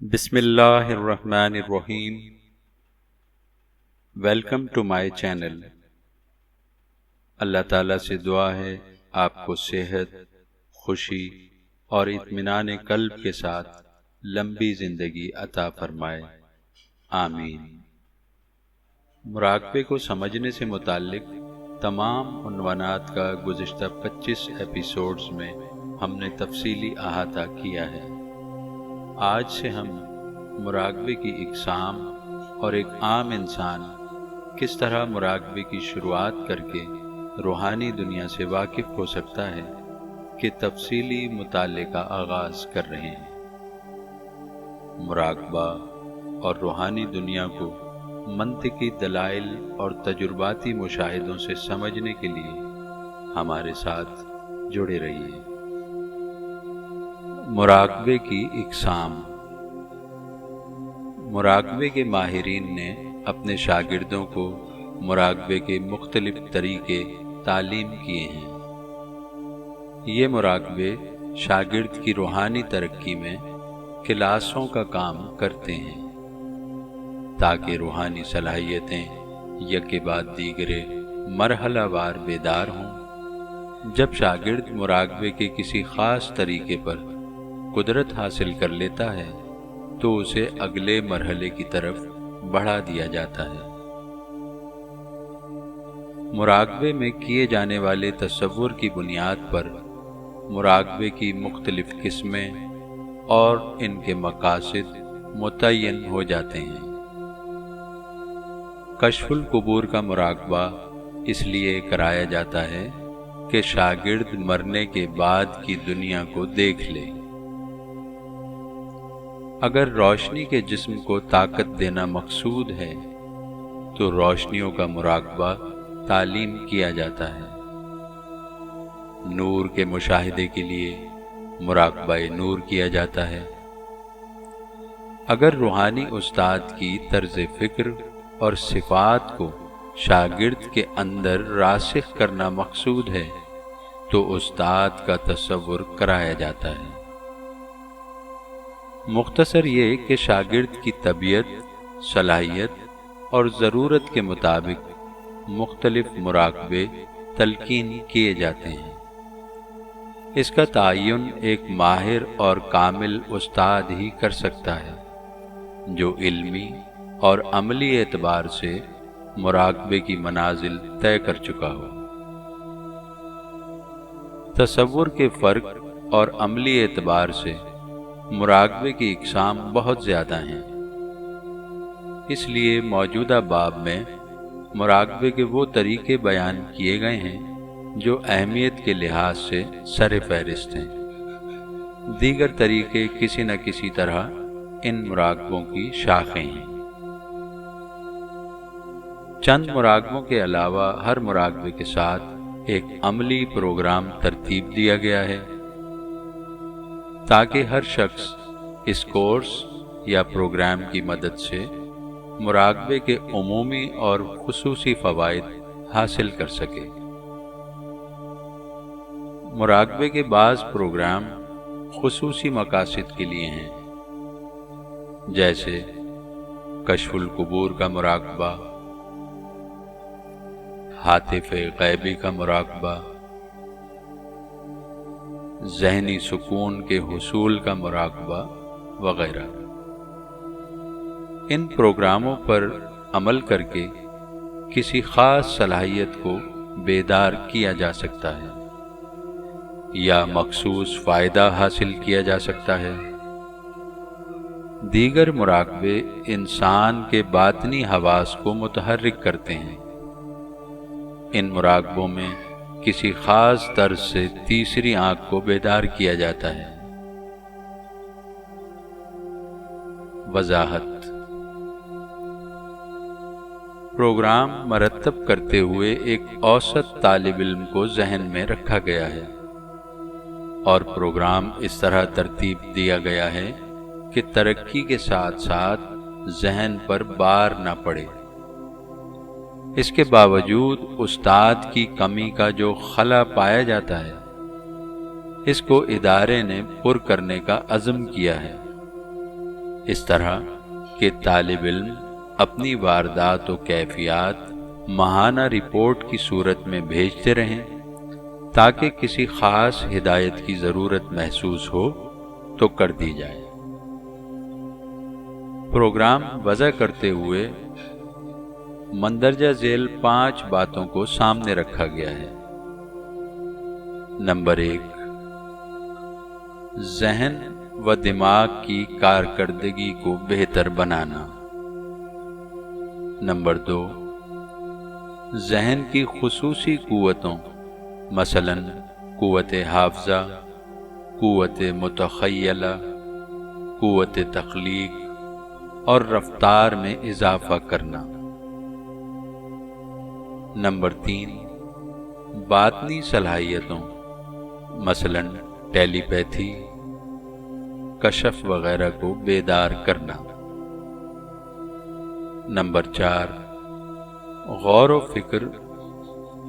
بسم اللہ الرحمن الرحیم۔ Welcome to my channel. اللہ تعالیٰ سے دعا ہے آپ کو صحت، خوشی اور اطمینان قلب کے ساتھ لمبی زندگی عطا فرمائے، آمین۔ مراقبے کو سمجھنے سے متعلق تمام عنوانات کا گزشتہ 25 ایپیسوڈز میں ہم نے تفصیلی احاطہ کیا ہے۔ آج سے ہم مراقبے کی اقسام اور ایک عام انسان کس طرح مراقبے کی شروعات کر کے روحانی دنیا سے واقف ہو سکتا ہے کہ تفصیلی مطالعے کا آغاز کر رہے ہیں۔ مراقبہ اور روحانی دنیا کو منطقی دلائل اور تجرباتی مشاہدوں سے سمجھنے کے لیے ہمارے ساتھ جڑے رہیے۔ مراقبے کی اقسام۔ مراقبے کے ماہرین نے اپنے شاگردوں کو مراقبے کے مختلف طریقے تعلیم کیے ہیں۔ یہ مراقبے شاگرد کی روحانی ترقی میں کلاسوں کا کام کرتے ہیں تاکہ روحانی صلاحیتیں یکے بعد دیگرے مرحلہ وار بیدار ہوں۔ جب شاگرد مراقبے کے کسی خاص طریقے پر قدرت حاصل کر لیتا ہے تو اسے اگلے مرحلے کی طرف بڑھا دیا جاتا ہے۔ مراقبے میں کیے جانے والے تصور کی بنیاد پر مراقبے کی مختلف قسمیں اور ان کے مقاصد متعین ہو جاتے ہیں۔ کشف القبور کا مراقبہ اس لیے کرایا جاتا ہے کہ شاگرد مرنے کے بعد کی دنیا کو دیکھ لے۔ اگر روشنی کے جسم کو طاقت دینا مقصود ہے تو روشنیوں کا مراقبہ تعلیم کیا جاتا ہے۔ نور کے مشاہدے کے لیے مراقبہ نور کیا جاتا ہے۔ اگر روحانی استاد کی طرز فکر اور صفات کو شاگرد کے اندر راسخ کرنا مقصود ہے تو استاد کا تصور کرایا جاتا ہے۔ مختصر یہ کہ شاگرد کی طبیعت، صلاحیت اور ضرورت کے مطابق مختلف مراقبے تلقین کیے جاتے ہیں۔ اس کا تعین ایک ماہر اور کامل استاد ہی کر سکتا ہے جو علمی اور عملی اعتبار سے مراقبے کی منازل طے کر چکا ہو۔ تصور کے فرق اور عملی اعتبار سے مراقبے کی اقسام بہت زیادہ ہیں، اس لیے موجودہ باب میں مراقبے کے وہ طریقے بیان کیے گئے ہیں جو اہمیت کے لحاظ سے سر فہرست ہیں۔ دیگر طریقے کسی نہ کسی طرح ان مراقبوں کی شاخیں ہیں۔ چند مراقبوں کے علاوہ ہر مراقبے کے ساتھ ایک عملی پروگرام ترتیب دیا گیا ہے تاکہ ہر شخص اس کورس یا پروگرام کی مدد سے مراقبے کے عمومی اور خصوصی فوائد حاصل کر سکے۔ مراقبے کے بعض پروگرام خصوصی مقاصد کے لیے ہیں، جیسے کشف القبور کا مراقبہ، ہاتف غیبی کا مراقبہ، ذہنی سکون کے حصول کا مراقبہ وغیرہ۔ ان پروگراموں پر عمل کر کے کسی خاص صلاحیت کو بیدار کیا جا سکتا ہے یا مخصوص فائدہ حاصل کیا جا سکتا ہے۔ دیگر مراقبے انسان کے باطنی حواس کو متحرک کرتے ہیں۔ ان مراقبوں میں کسی خاص طرز سے تیسری آنکھ کو بیدار کیا جاتا ہے۔ وضاحت۔ پروگرام مرتب کرتے ہوئے ایک اوسط طالب علم کو ذہن میں رکھا گیا ہے اور پروگرام اس طرح ترتیب دیا گیا ہے کہ ترقی کے ساتھ ساتھ ذہن پر بار نہ پڑے۔ اس کے باوجود استاد کی کمی کا جو خلا پایا جاتا ہے اس کو ادارے نے پر کرنے کا عزم کیا ہے۔ اس طرح کہ طالب علم اپنی واردات و کیفیات ماہانہ رپورٹ کی صورت میں بھیجتے رہیں تاکہ کسی خاص ہدایت کی ضرورت محسوس ہو تو کر دی جائے۔ پروگرام وضع کرتے ہوئے مندرجہ ذیل 5 باتوں کو سامنے رکھا گیا ہے۔ نمبر 1، ذہن و دماغ کی کارکردگی کو بہتر بنانا۔ نمبر 2، ذہن کی خصوصی قوتوں مثلاً قوت حافظہ، قوت متخیلہ، قوت تخلیق اور رفتار میں اضافہ کرنا۔ نمبر 3، باطنی صلاحیتوں مثلاً ٹیلی پیتھی، کشف وغیرہ کو بیدار کرنا۔ نمبر 4، غور و فکر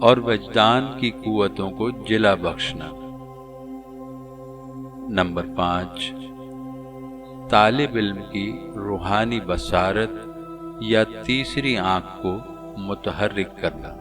اور وجدان کی قوتوں کو جلا بخشنا۔ نمبر 5، طالب علم کی روحانی بصارت یا تیسری آنکھ کو متحرک کرنا۔